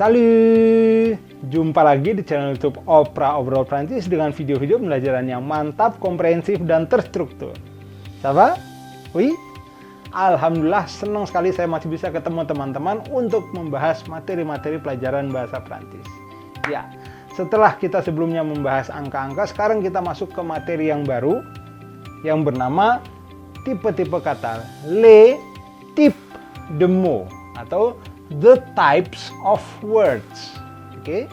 Salut! Jumpa lagi di channel YouTube Opera Obrol Prancis dengan video-video pembelajaran yang mantap, komprehensif, dan terstruktur. Ça va? Oui? Alhamdulillah, senang sekali saya masih bisa ketemu teman-teman untuk membahas materi-materi pelajaran bahasa Prancis. Ya, setelah kita sebelumnya membahas angka-angka, sekarang kita masuk ke materi yang baru yang bernama tipe-tipe kata. Les types de mots atau the types of words. Oke.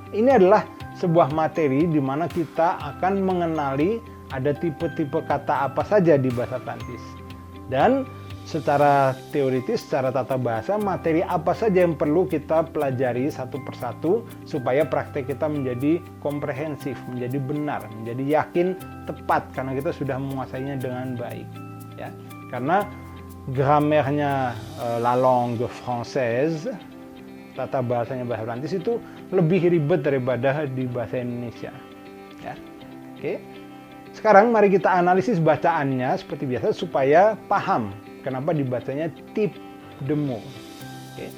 Ini adalah sebuah materi di mana kita akan mengenali ada tipe-tipe kata apa saja di bahasa Prancis. Dan secara teoritis, secara tata bahasa, materi apa saja yang perlu kita pelajari satu persatu supaya praktek kita menjadi komprehensif, menjadi benar, menjadi yakin, tepat karena kita sudah menguasainya dengan baik. Ya. Karena grammaire-nya la langue française, tata bahasanya bahasa Prancis itu lebih ribet daripada di bahasa Indonesia. Ya. Oke. Sekarang mari kita analisis bacaannya seperti biasa supaya paham kenapa dibacanya type de mots. Oke.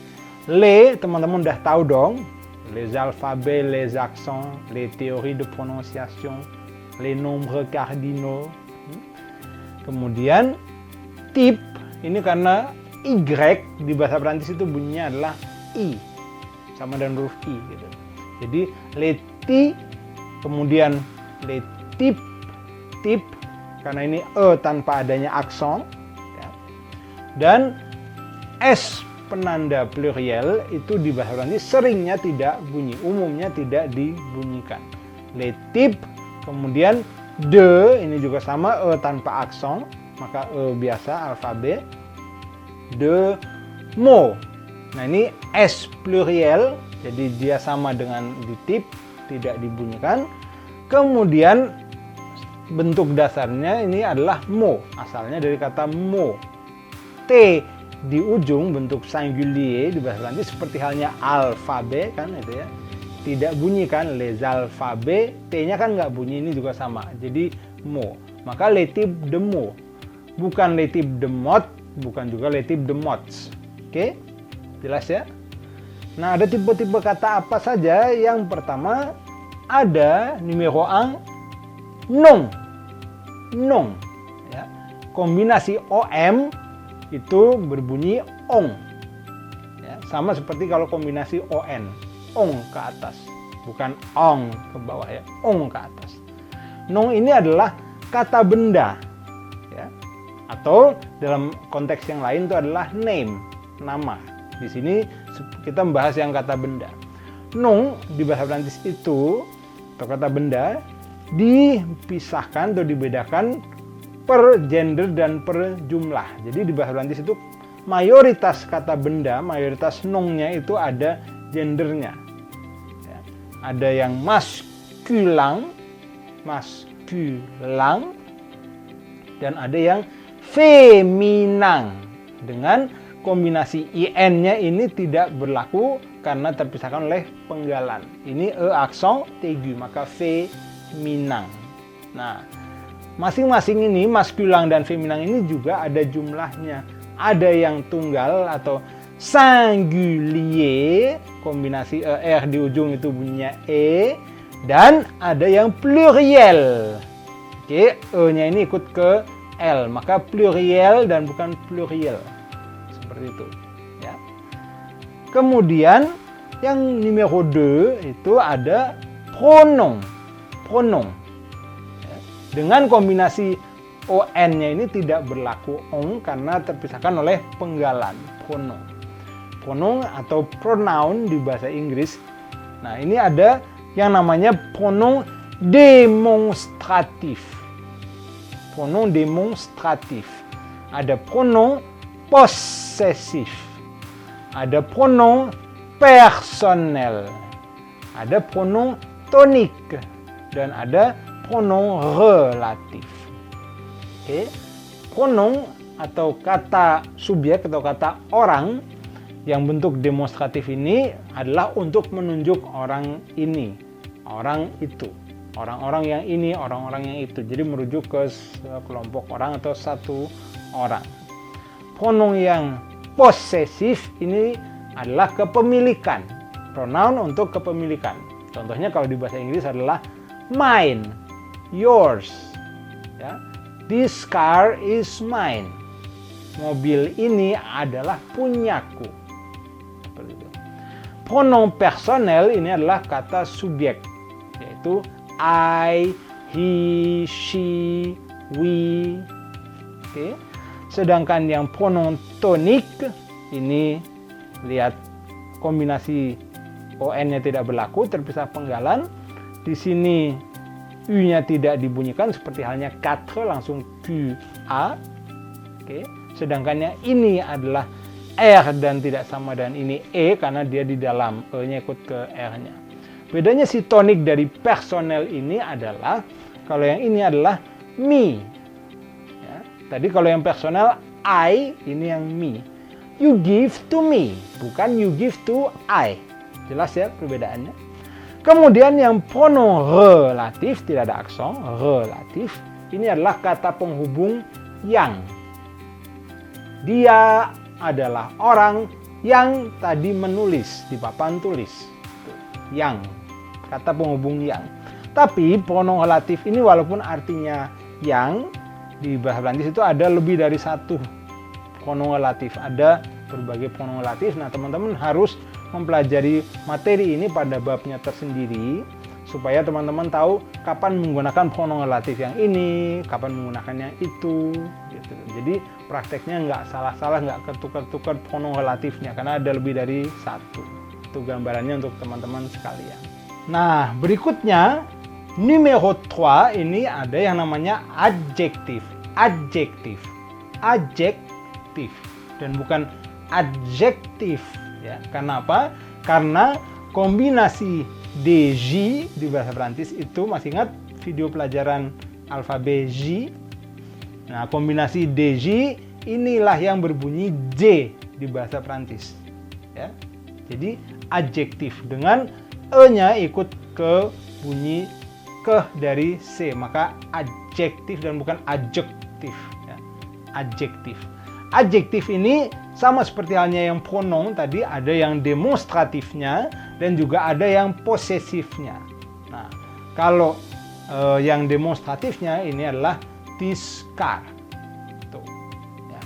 Les, teman-teman udah tahu dong, les alphabets, les accents, les théories de prononciation, les nombres cardinaux. Kemudian type ini karena Y di bahasa Prancis itu bunyinya adalah I, sama dengan huruf I gitu. Jadi les types, kemudian les types, type karena ini E tanpa adanya aksen, ya. Dan S penanda pluriel itu di bahasa Prancis seringnya tidak bunyi, umumnya tidak dibunyikan. Les types, kemudian de ini juga sama, E tanpa aksen, maka E biasa alfabet. De mots. Nah ini S pluriel, jadi dia sama dengan di type, tidak dibunyikan. Kemudian bentuk dasarnya ini adalah mot, asalnya dari kata mot. T di ujung bentuk singulier di bahasa Prancis seperti halnya alfabet kan itu ya. Tidak bunyi kan, les alphabets, T-nya kan nggak bunyi, ini juga sama. Jadi mot. Maka les types de mots. Bukan les types de mots, bukan juga les types de mots. Oke? Jelas ya? Nah, ada tipe-tipe kata apa saja? Yang pertama ada numero 1 non. Non. Ya. Kombinasi OM itu berbunyi ong. Ya, sama seperti kalau kombinasi ON. Ong ke atas, bukan ong ke bawah ya. Ong ke atas. Non ini adalah kata benda. Ya. Atau dalam konteks yang lain itu adalah name, nama. Di sini kita membahas yang kata benda. Non di bahasa Prancis itu atau kata benda dipisahkan atau dibedakan per gender dan per jumlah. Jadi di bahasa Prancis itu mayoritas kata benda, mayoritas nonnya itu ada gendernya. Ya. Ada yang maskulin, dan ada yang feminin dengan kombinasi in-nya ini tidak berlaku karena terpisahkan oleh penggalan. Ini e aksen aigu, maka feminin. Nah, masing-masing ini maskulin dan feminin ini juga ada jumlahnya. Ada yang tunggal atau singulier, kombinasi er di ujung itu bunyinya e, dan ada yang pluriel. Oke, e-nya ini ikut ke l, maka pluriel dan bukan pluriel. Seperti itu, ya. Kemudian yang numero 2 itu ada pronom. Pronom. Ya. Dengan kombinasi on-nya ini tidak berlaku ong karena terpisahkan oleh penggalan. Pronom. Pronom atau pronoun di bahasa Inggris. Nah, ini ada yang namanya pronom demonstratif. Pronom demonstratif. Ada pronom possessif. Ada pronom personnel. Ada pronom tonik dan ada pronom relatif. Oke. Pronom atau kata subjek atau kata orang yang bentuk demonstratif ini adalah untuk menunjuk orang ini, orang itu. Orang-orang yang ini, orang-orang yang itu. Jadi merujuk ke kelompok orang atau satu orang. Pronom yang posesif ini adalah kepemilikan. pronoun untuk kepemilikan. Contohnya kalau di bahasa Inggris adalah mine, yours. Ya. This car is mine. Mobil ini adalah punyaku. Seperti itu. Pronoun personel ini adalah kata subjek, yaitu I, he, she, we. Oke. Sedangkan yang pronoun tonik ini lihat kombinasi on-nya tidak berlaku, terpisah penggalan. Di sini u-nya tidak dibunyikan seperti halnya quatre langsung tu a. Oke. Sedangkan yang ini adalah r dan tidak sama dan ini e karena dia di dalam, e-nya ikut ke r-nya. Bedanya si tonik dari personel ini adalah kalau yang ini adalah me. Ya. Tadi kalau yang personel I, ini yang me. You give to me, bukan you give to I. Jelas ya perbedaannya. Kemudian yang pronoun relatif, tidak ada aksen, relatif. Ini adalah kata penghubung yang. Dia adalah orang yang tadi menulis di papan tulis. Yang, kata penghubung yang. Tapi pronoun relatif ini walaupun artinya yang, di bahasa Prancis itu ada lebih dari satu pronoun relatif. Ada berbagai pronoun relatif. Nah, teman-teman harus mempelajari materi ini pada babnya tersendiri supaya teman-teman tahu kapan menggunakan pronoun relatif yang ini, kapan menggunakan yang itu gitu. Jadi prakteknya nggak salah-salah, nggak ketukar-tukar pronoun relatifnya karena ada lebih dari satu. Itu gambarannya untuk teman-teman sekalian. Nah, berikutnya numero 3 ini ada yang namanya adjektif. Adjektif. Adjektif dan bukan adjektif ya. Kenapa? Karena kombinasi DJ di bahasa Prancis itu, masih ingat video pelajaran alfabet J? Nah, kombinasi DJ inilah yang berbunyi J di bahasa Prancis ya. Jadi adjektif dengan e-nya ikut ke bunyi ke dari C, maka adjektif dan bukan adjektif ya. Adjektif. Adjektif ini sama seperti halnya yang pronoun tadi, ada yang demonstratifnya dan juga ada yang posesifnya. Nah, kalau yang demonstratifnya ini adalah this car. Tuh, ya.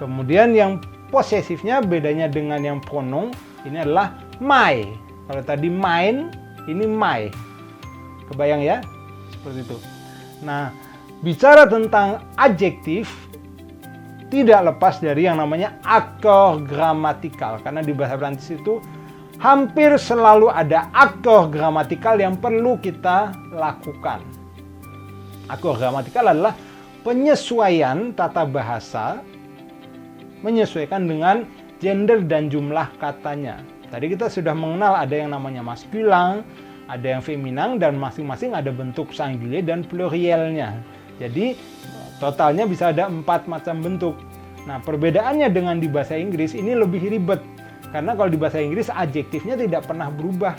Kemudian yang posesifnya bedanya dengan yang pronoun ini adalah my. Kalau tadi mine, ini my. Kebayang ya? Seperti itu. Nah, bicara tentang adjektif, tidak lepas dari yang namanya akor gramatikal. Karena di bahasa Prancis itu hampir selalu ada akor gramatikal yang perlu kita lakukan. Akor gramatikal adalah penyesuaian tata bahasa, menyesuaikan dengan gender dan jumlah katanya. Tadi kita sudah mengenal ada yang namanya maskulin, ada yang feminan, dan masing-masing ada bentuk singulier dan plurielnya. Jadi totalnya bisa ada 4 macam bentuk. Nah, perbedaannya dengan di bahasa Inggris ini lebih ribet. Karena kalau di bahasa Inggris adjektifnya tidak pernah berubah.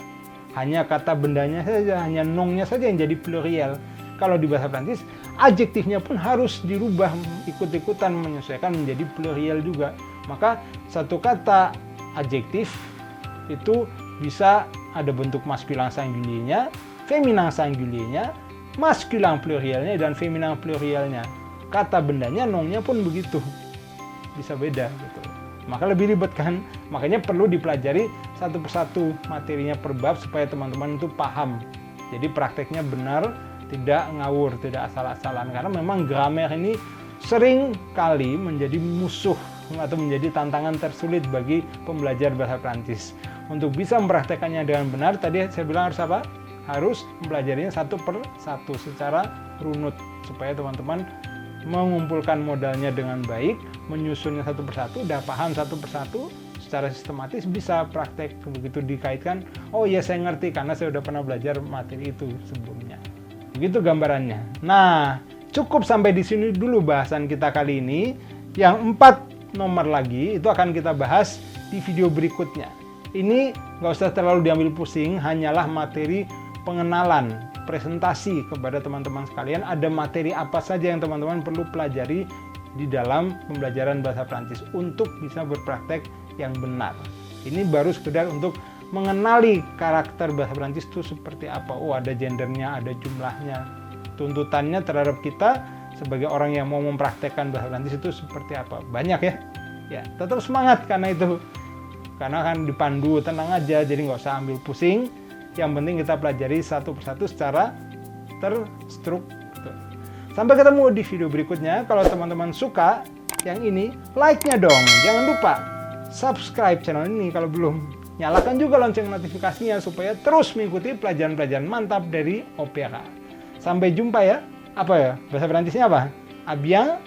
Hanya kata bendanya saja, hanya nongnya saja yang jadi pluriel. Kalau di bahasa Prancis, adjektifnya pun harus dirubah, ikut-ikutan menyesuaikan menjadi pluriel juga. Maka satu kata adjektif itu bisa ada bentuk maskulin singuliernya, feminin singuliernya, maskulin plurielnya, dan feminin plurielnya. Kata bendanya, nongnya pun begitu. Bisa beda gitu. Maka lebih ribet kan? Makanya perlu dipelajari satu persatu materinya per bab supaya teman-teman itu paham. Jadi prakteknya benar, tidak ngawur, tidak asal-asalan. Karena memang grammar ini sering kali menjadi musuh atau menjadi tantangan tersulit bagi pembelajar bahasa Prancis. Untuk bisa mempraktekannya dengan benar, tadi saya bilang harus apa? Harus mempelajarinya satu per satu secara runut supaya teman-teman mengumpulkan modalnya dengan baik, menyusunnya satu persatu, udah paham satu persatu, secara sistematis bisa praktek. Begitu dikaitkan, oh ya saya ngerti karena saya udah pernah belajar materi itu sebelumnya. Begitu gambarannya. Nah, cukup sampai di sini dulu bahasan kita kali ini. Yang 4 nomor lagi itu akan kita bahas di video berikutnya. Ini nggak usah terlalu diambil pusing, hanyalah materi pengenalan, presentasi kepada teman-teman sekalian. Ada materi apa saja yang teman-teman perlu pelajari di dalam pembelajaran bahasa Prancis untuk bisa berpraktek yang benar. Ini baru sekedar untuk mengenali karakter bahasa Prancis itu seperti apa. Oh, ada gendernya, ada jumlahnya. Tuntutannya terhadap kita sebagai orang yang mau mempraktekkan bahasa Prancis itu seperti apa. Banyak ya. Ya, tetap semangat karena itu. Karena kan dipandu, tenang aja, jadi nggak usah ambil pusing. Yang penting kita pelajari satu persatu secara terstruktur. Sampai ketemu di video berikutnya. Kalau teman-teman suka yang ini, like-nya dong. Jangan lupa subscribe channel ini kalau belum. Nyalakan juga lonceng notifikasinya supaya terus mengikuti pelajaran-pelajaran mantap dari OPK. Sampai jumpa ya. Apa ya? Bahasa Perancisnya apa? A bientôt.